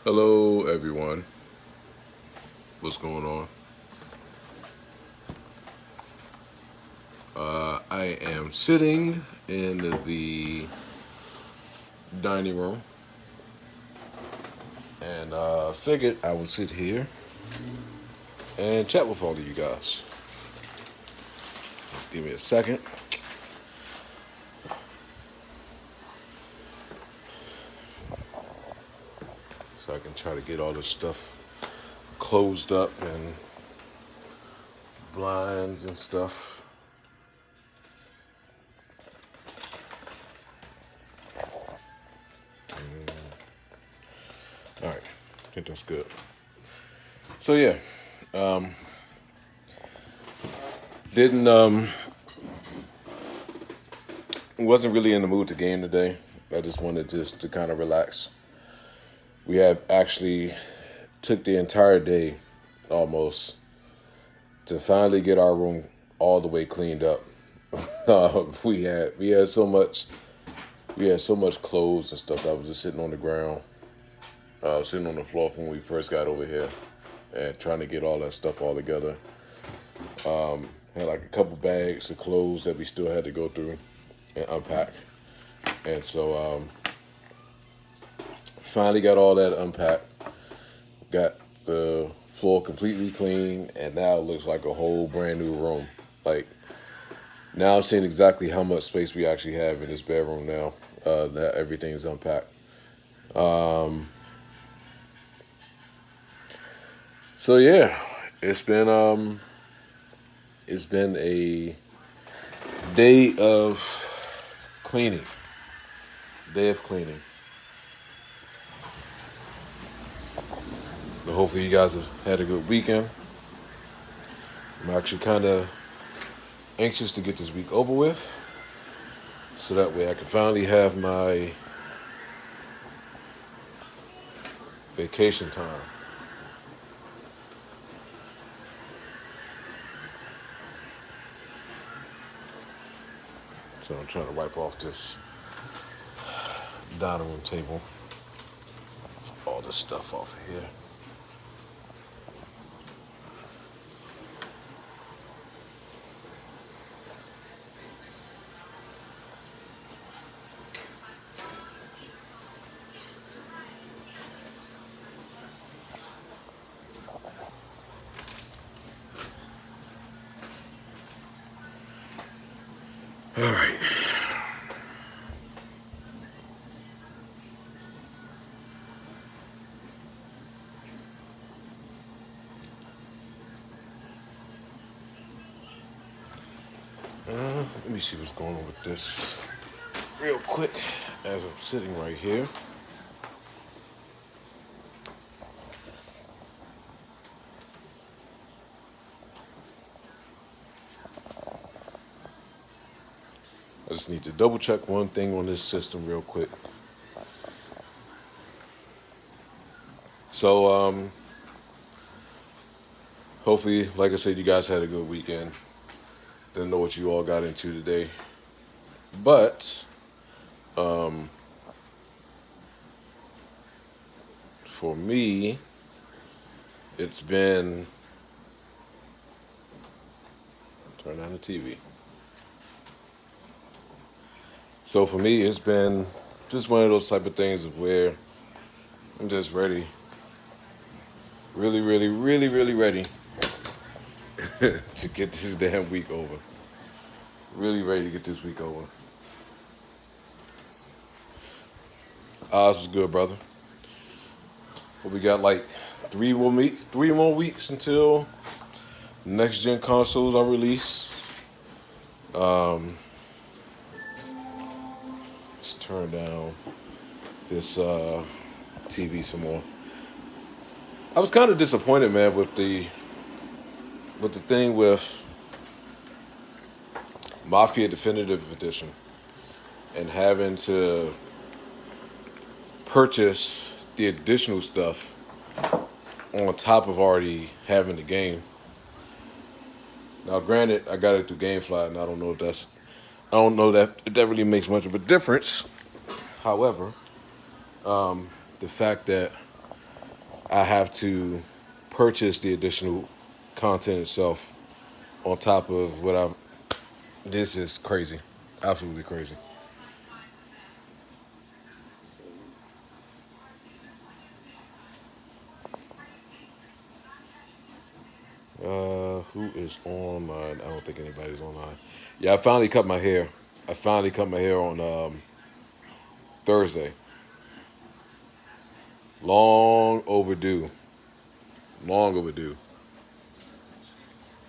Hello, everyone. What's going on? I am sitting in the dining room and figured I would sit here and chat with all of you guys. Give me a second. So I can try to get all this stuff closed up and blinds and stuff. All right, I think that's good. So yeah, didn't wasn't really in the mood to game today. I just wanted just to kind of relax. We had actually took the entire day almost to finally get our room all the way cleaned up. We had so much clothes and stuff that was just sitting on the ground, sitting on the floor when we first got over here, and trying to get all that stuff all together. Had like a couple bags of clothes that we still had to go through and unpack, and so finally got all that unpacked. Got the floor completely clean, and now it looks like a whole brand new room. Like now, I'm seeing exactly how much space we actually have in this bedroom now. That everything's unpacked. So yeah, it's been um, it's been a day of cleaning. Day of cleaning. But hopefully, you guys have had a good weekend. I'm actually kind of anxious to get this week over with, so that way I can finally have my vacation time. So I'm trying to wipe off this dining room table, all this stuff off of here. All right. Let me see what's going on with this real quick as I'm sitting right here. I just need to double check one thing on this system real quick. So, hopefully, like I said, you guys had a good weekend. Didn't know what you all got into today. But, for me, it's been. Turn on the TV. So, for me, it's been just one of those type of things where I'm just ready. Really, really, really, really ready to get this damn week over. Really ready to get this week over. Ours is good, brother. But we got like 3 more weeks until next gen consoles are released. Let's turn down this TV some more. I was kind of disappointed, man, with the thing with Mafia Definitive Edition and having to purchase the additional stuff on top of already having the game. Now, granted, I got it through GameFly, and I don't know that if that really makes much of a difference. However, the fact that I have to purchase the additional content itself on top of what I've. This is crazy, absolutely crazy. Who is online? I don't think anybody's online. Yeah, I finally cut my hair. I finally cut my hair on Thursday. Long overdue. Long overdue.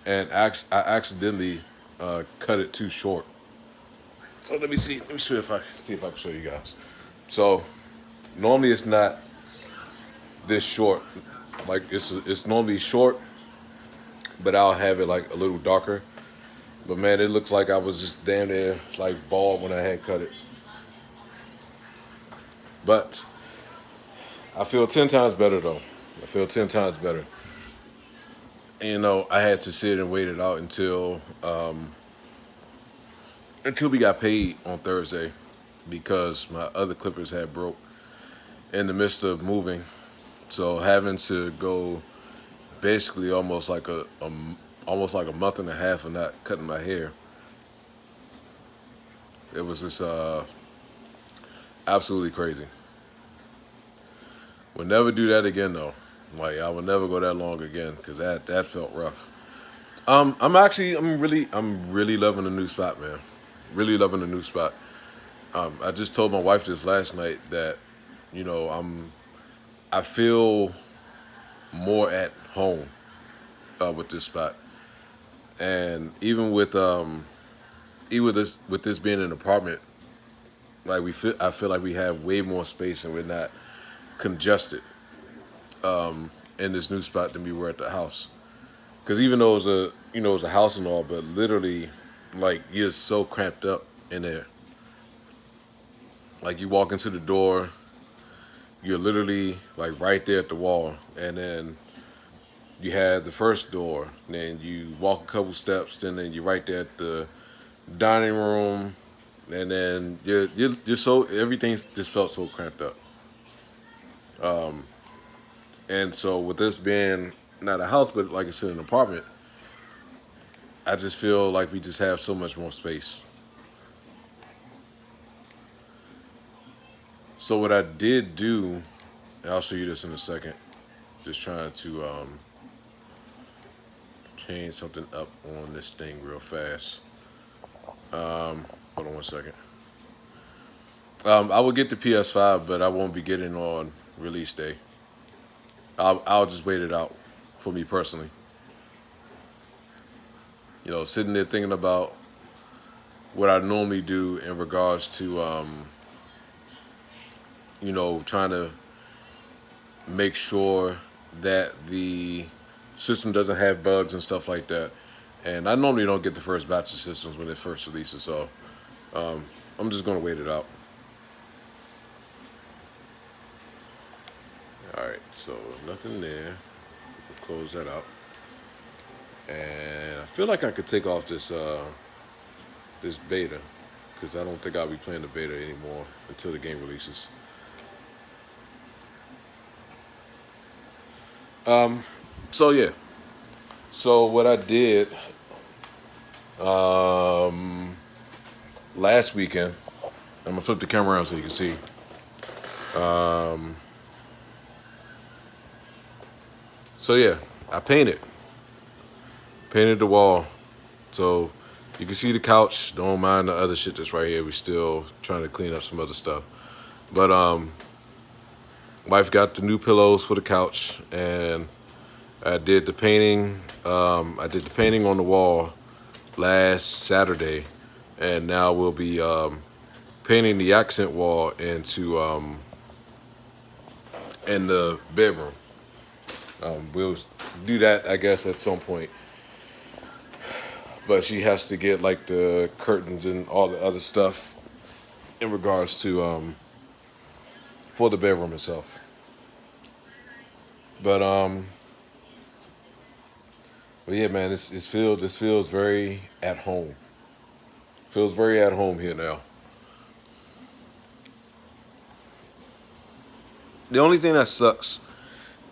And I accidentally cut it too short. So let me see. Let me see if I can show you guys. So normally it's not this short. Like it's normally short, but I'll have it like a little darker. But man, it looks like I was just damn near like bald when I had cut it. But I feel 10 times better though. I feel 10 times better. And, I had to sit and wait it out until we got paid on Thursday because my other clippers had broke in the midst of moving. So having to go basically almost like a month and a half of not cutting my hair. It was just absolutely crazy. We'll never do that again though. Like I will never go that long again because that felt rough. I'm really loving the new spot, man. Really loving the new spot. I just told my wife this last night that, you know, I feel more at home with this spot, and even with this being an apartment, like I feel like we have way more space and we're not congested in this new spot than we were at the house. Because even though it was a house and all, but literally, like you're so cramped up in there. Like you walk into the door, you're literally like right there at the wall, and then you have the first door, and then you walk a couple steps, and then you're right there at the dining room, and then you're so everything just felt so cramped up. And so with this being not a house, but like I said, an apartment, I just feel like we just have so much more space. So what I did do, and I'll show you this in a second. Just trying to change something up on this thing real fast. Hold on one second. I will get the PS5, but I won't be getting on release day. I'll just wait it out for me personally. You know, sitting there thinking about what I normally do in regards to, trying to make sure that the system doesn't have bugs and stuff like that. And I normally don't get the first batch of systems when it first releases, so I'm just gonna wait it out. All right, so nothing there. We can close that out. And I feel like I could take off this beta because I don't think I'll be playing the beta anymore until the game releases. So yeah. So what I did last weekend, I'm gonna flip the camera around so you can see. So yeah, I painted the wall. So you can see the couch. Don't mind the other shit that's right here. We still trying to clean up some other stuff. But wife got the new pillows for the couch, and I did the painting. I did the painting on the wall last Saturday, and now we'll be painting the accent wall in the bedroom. We'll do that, I guess, at some point. But she has to get like the curtains and all the other stuff in regards to for the bedroom itself. But but yeah, man, this feels very at home. Feels very at home here now. The only thing that sucks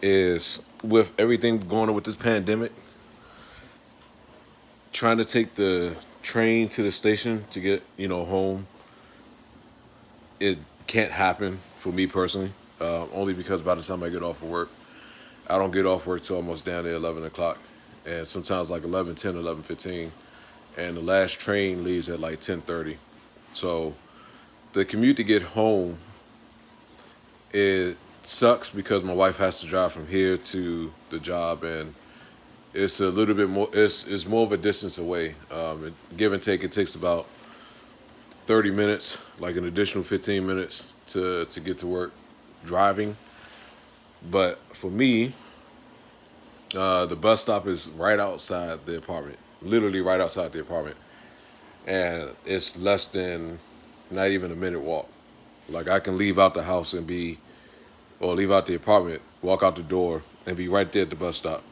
is with everything going on with this pandemic, trying to take the train to the station to get home, it can't happen for me personally. Only because by the time I get off of work, I don't get off work till almost down there 11 o'clock, and sometimes like 11:10, 11:15, and the last train leaves at like 10:30. So the commute to get home, it sucks because my wife has to drive from here to the job, and it's a little bit more. It's more of a distance away. Give and take, it takes about 30 minutes, like an additional 15 minutes to get to work driving. But for me, the bus stop is right outside the apartment, literally right outside the apartment, and it's less than not even a minute walk. Like I can leave out the house and be, or leave out the apartment, walk out the door, and be right there at the bus stop.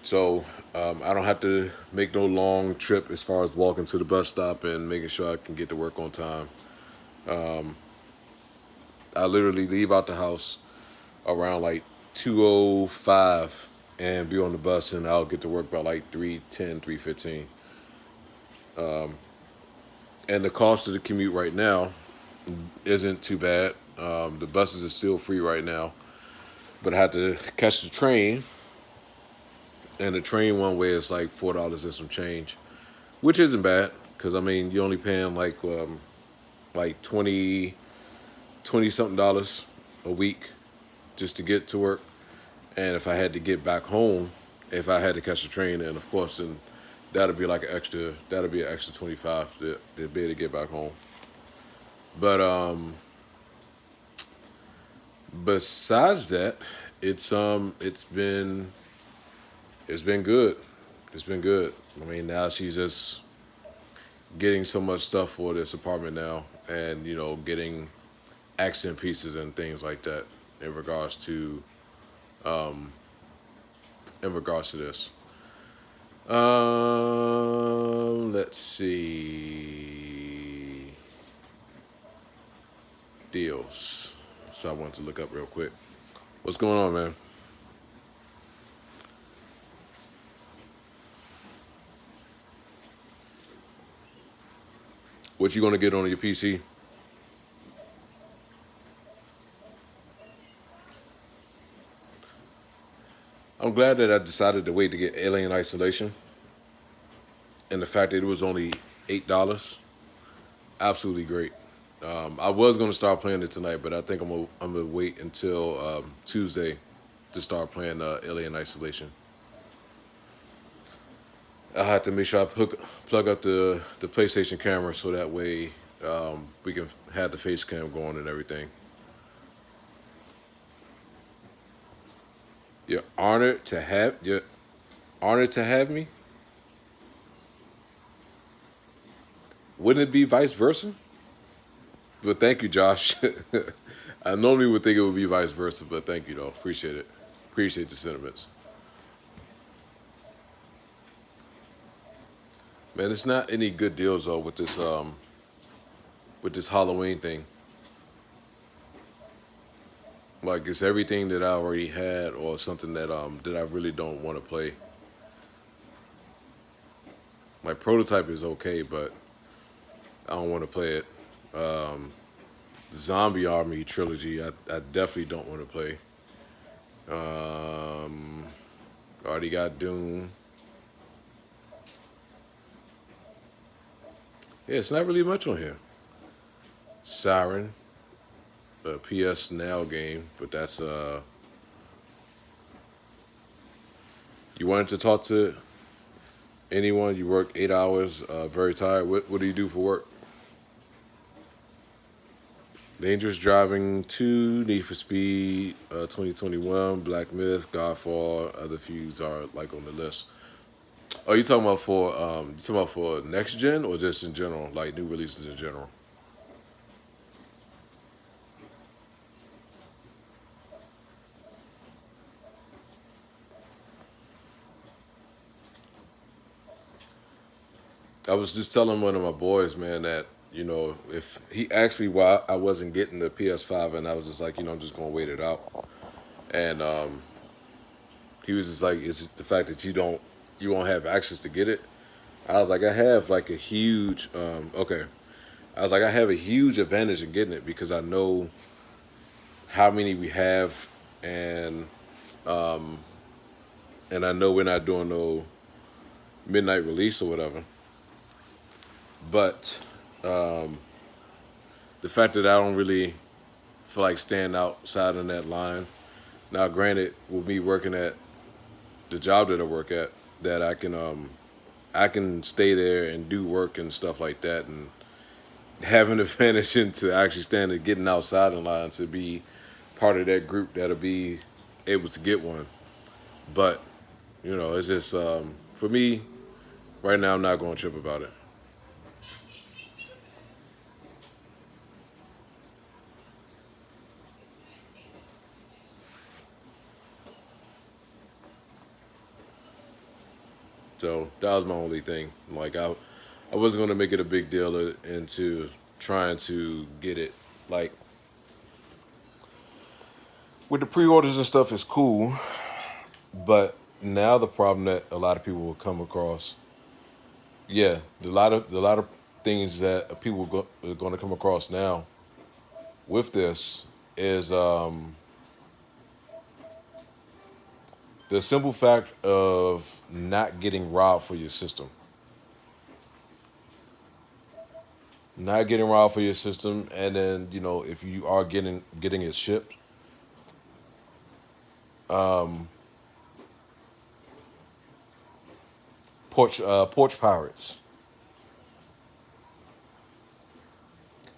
So I don't have to make no long trip as far as walking to the bus stop and making sure I can get to work on time. I literally leave out the house around like 2:05 and be on the bus, and I'll get to work by like 3:10, 3:15. And the cost of the commute right now isn't too bad. The buses are still free right now, but I had to catch the train, and the train one way is like $4 and some change, which isn't bad because I mean you're only paying like 20 something dollars a week just to get to work. And if I had to get back home, if I had to catch the train, and of course then that'd be an extra 25 to be able to get back home. But besides that, it's been good. It's been good. I mean, now she's just getting so much stuff for this apartment now, and getting accent pieces and things like that in regards to this. Let's see, deals. So I wanted to look up real quick. What's going on, man? What you gonna get on your PC? I'm glad that I decided to wait to get Alien Isolation, and the fact that it was only $8, absolutely great. I was gonna start playing it tonight, but I think I'm gonna wait until Tuesday to start playing Alien Isolation. I had to make sure plug up the PlayStation camera so that way we can have the face cam going and everything. You're honored to have me. Wouldn't it be vice versa? But thank you, Josh. I normally would think it would be vice versa, but thank you though. Appreciate it. Appreciate the sentiments. Man, it's not any good deals though with this Halloween thing. Like it's everything that I already had or something that I really don't want to play. My prototype is okay, but I don't want to play it. Zombie Army trilogy, I definitely don't want to play. Um, Already got Doom. Yeah, it's not really much on here. Siren, a PS Now game, but that's You wanted to talk to anyone? You work 8 hours, very tired. What do you do for work? Dangerous Driving 2, Need for Speed, 2021, Black Myth, Godfall, other fews are like on the list. Oh, you talking about for next gen or just in general, like new releases in general? I was just telling one of my boys, man, that if he asked me why I wasn't getting the PS5, and I was just like, I'm just gonna wait it out. and he was just like, "It's the fact that you won't have access to get it." I was like, "I have like a huge okay." I was like, "I have a huge advantage in getting it because I know how many we have, and I know we're not doing no midnight release or whatever." But the fact that I don't really feel like staying outside on that line. Now, granted, with me working at the job that I work at, that I can stay there and do work and stuff like that, and have an advantage into actually standing getting outside in line to be part of that group that'll be able to get one. But it's just for me right now. I'm not going to trip about it. So that was my only thing. Like I wasn't going to make it a big deal into trying to get it. Like with the pre-orders and stuff is cool, but now the problem that a lot of people will come across, yeah, a lot of things that are going to come across now with this is the simple fact of not getting robbed for your system, not getting robbed for your system, and then if you are getting it shipped, Porch Pirates.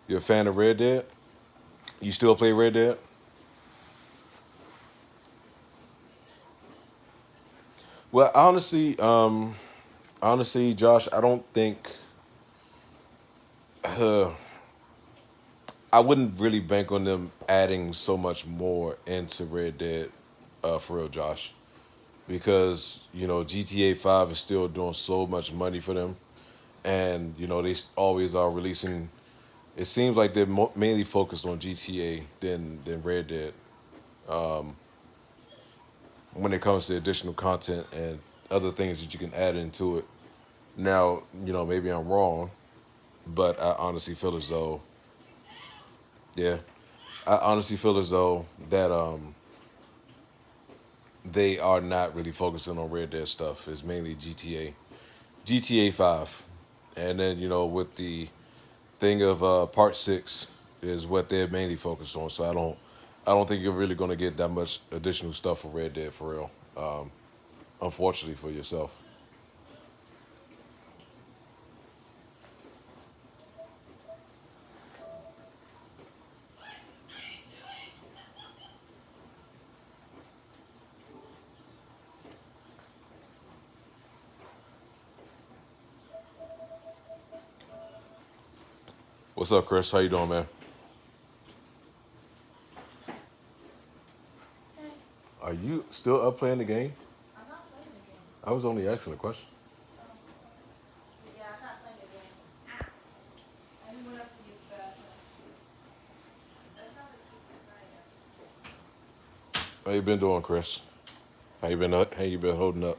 You're a fan of Red Dead? You still play Red Dead? Well, honestly, Josh, I don't think I wouldn't really bank on them adding so much more into Red Dead, for real, Josh, because GTA 5 is still doing so much money for them, and they always are releasing. It seems like they're mainly focused on GTA than Red Dead when it comes to additional content and other things that you can add into it. Now, maybe I'm wrong, but I honestly feel as though, yeah, I honestly feel as though that they are not really focusing on Red Dead stuff. It's mainly GTA 5, and then with the thing of Part 6 is what they're mainly focused on. So I don't think you're really going to get that much additional stuff for Red Dead for real. Unfortunately for yourself. What's up, Chris? How you doing, man? Are you still up playing the game? I was only asking a question. How you been doing, Chris? How you been holding up?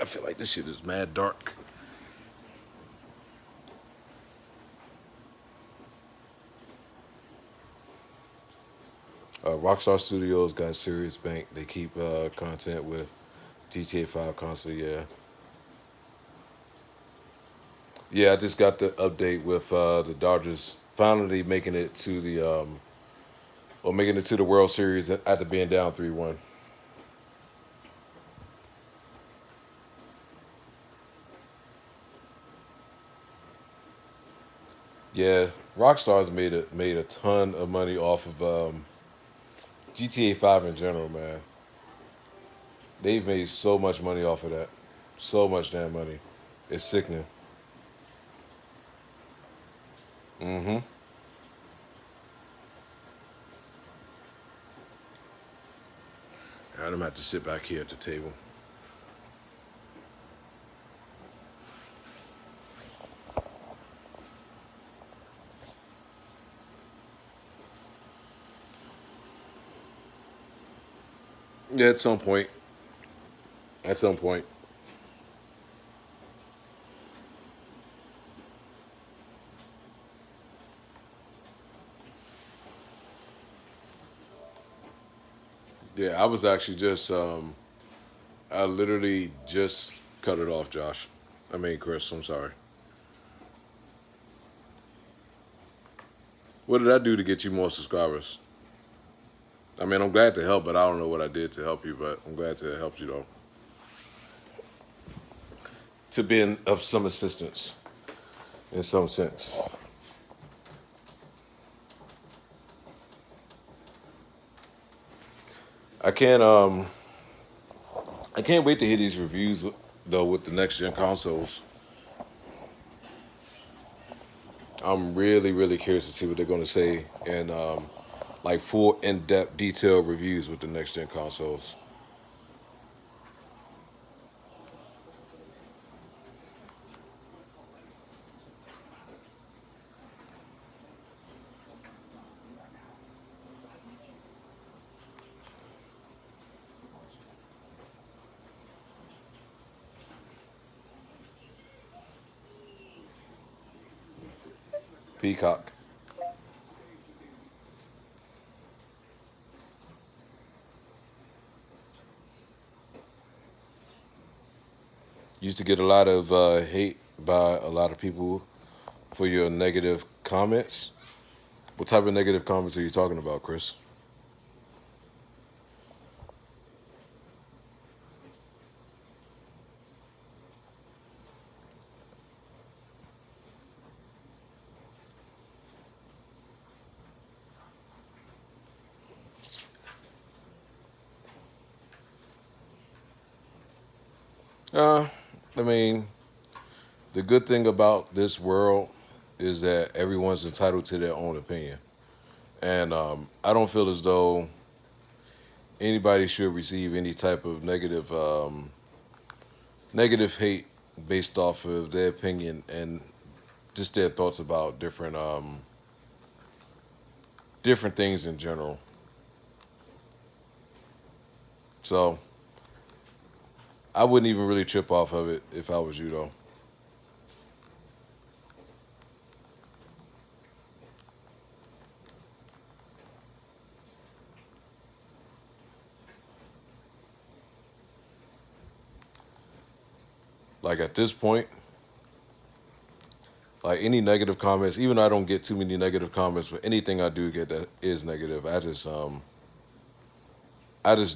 I feel like this shit is mad dark. Rockstar Studios got Serious Bank. They keep content with GTA 5 constantly. Yeah, yeah. I just got the update with the Dodgers finally making it to making it to the World Series after being down 3-1. Yeah, Rockstar's made a ton of money off of GTA 5 in general, man. They've made so much money off of that, so much damn money. It's sickening. Mm-hmm. All right, I'm gonna have to sit back here at the table. Yeah, at some point. At some point. Yeah, I was actually just I literally just cut it off, Josh. I mean Chris, I'm sorry. What did I do to get you more subscribers? I mean, I'm glad to help, but I don't know what I did to help you, but I'm glad to help you though. To be of some assistance in some sense. I can't I can't wait to hear these reviews though with the next gen consoles. I'm really, really curious to see what they're going to say and like full in-depth detailed reviews with the next gen consoles. Peacock. Used to get a lot of hate by a lot of people for your negative comments. What type of negative comments are you talking about, Chris? Uh, I mean, the good thing about this world is that everyone's entitled to their own opinion. And I don't feel as though anybody should receive any type of negative hate based off of their opinion and just their thoughts about different things in general. So I wouldn't even really trip off of it if I was you though. Like at this point, like any negative comments, even though I don't get too many negative comments, but anything I do get that is negative, I just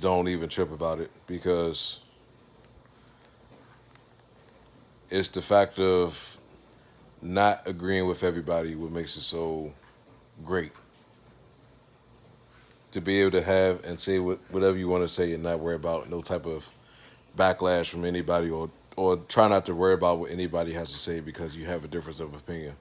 don't even trip about it because it's the fact of not agreeing with everybody what makes it so great. To be able to have and say whatever you want to say and not worry about no type of backlash from anybody or try not to worry about what anybody has to say because you have a difference of opinion.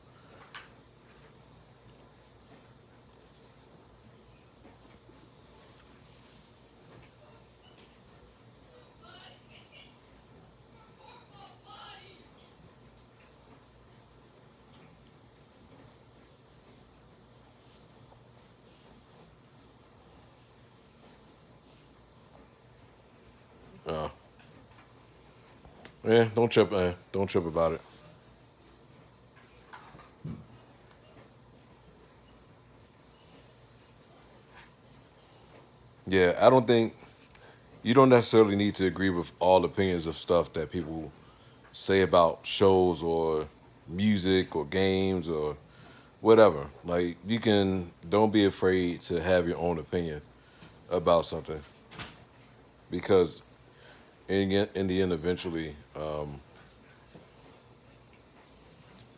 Uh, yeah, don't trip, man. Don't trip about it. Yeah, I don't think you don't necessarily need to agree with all opinions of stuff that people say about shows or music or games or whatever. Like you can don't be afraid to have your own opinion about something because in the end eventually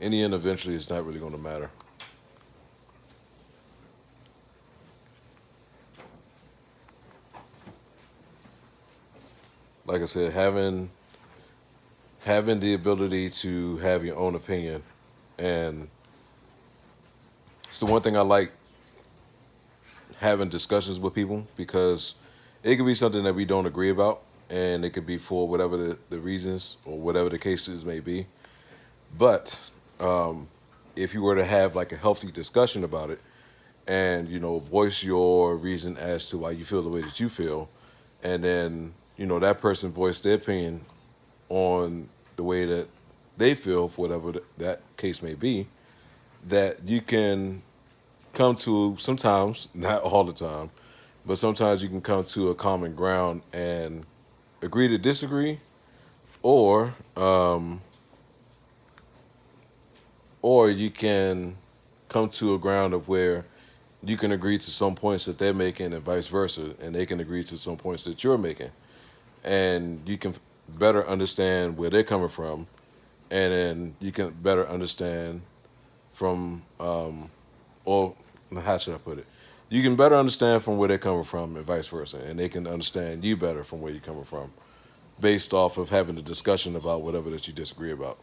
in the end eventually it's not really going to matter. Like I said, having the ability to have your own opinion and it's the one thing I like having discussions with people because it could be something that we don't agree about and it could be for whatever the reasons or whatever the cases may be. But if you were to have like a healthy discussion about it and, you know, voice your reason as to why you feel the way that you feel, and then that person voiced their opinion on the way that they feel, for whatever that case may be, that you can come to, sometimes, not all the time, but sometimes you can come to a common ground and agree to disagree, or you can come to a ground of where you can agree to some points that they're making and vice versa, and they can agree to some points that you're making, and you can better understand where they're coming from, and then you can better understand from, or how should I put it? You can better understand from where they're coming from and vice versa, and they can understand you better from where you're coming from, based off of having a discussion about whatever that you disagree about,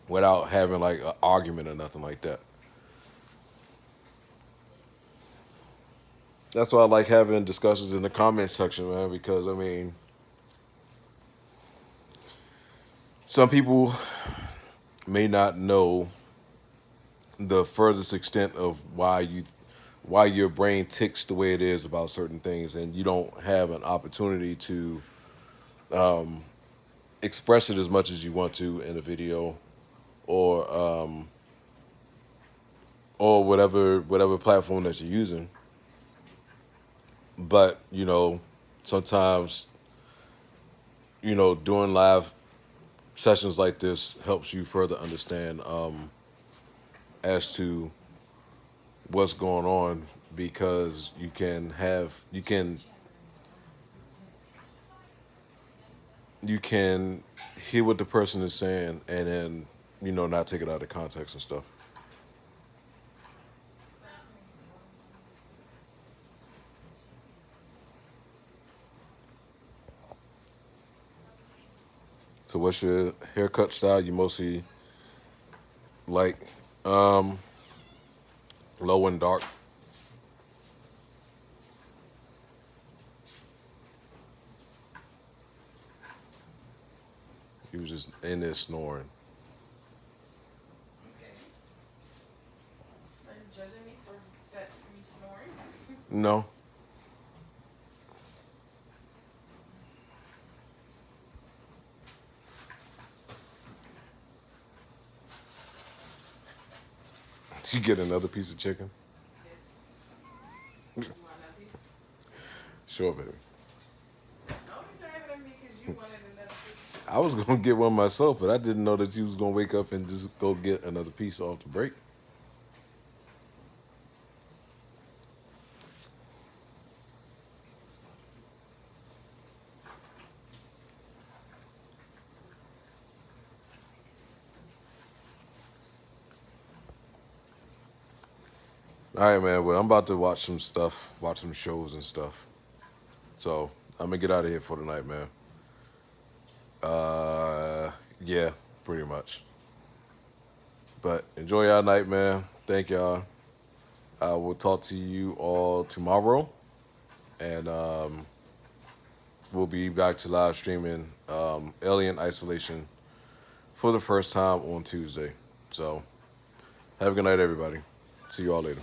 without having like an argument or nothing like that. That's why I like having discussions in the comment section, man, because I mean, some people may not know the furthest extent of why your brain ticks the way it is about certain things, and you don't have an opportunity to express it as much as you want to in a video, or whatever platform that you're using. But sometimes doing live sessions like this helps you further understand, as to what's going on, because you can hear what the person is saying, and then not take it out of context and stuff. So what's your haircut style you mostly like? um Low and dark? You was just in there snoring. Okay. Are you judging me for that me snoring? No. You get another piece of chicken? Yes. You want another piece? Sure, baby. No, you're not having it me because you wanted another piece. I was gonna get one myself, but I didn't know that you was gonna wake up and just go get another piece off the break. All right, man. Well, I'm about to watch some stuff, watch some shows and stuff. So I'm gonna get out of here for the night, man. Yeah, pretty much. But enjoy y'all night, man. Thank y'all. I will talk to you all tomorrow, and we'll be back to live streaming Alien Isolation for the first time on Tuesday. So have a good night, everybody. See you all later.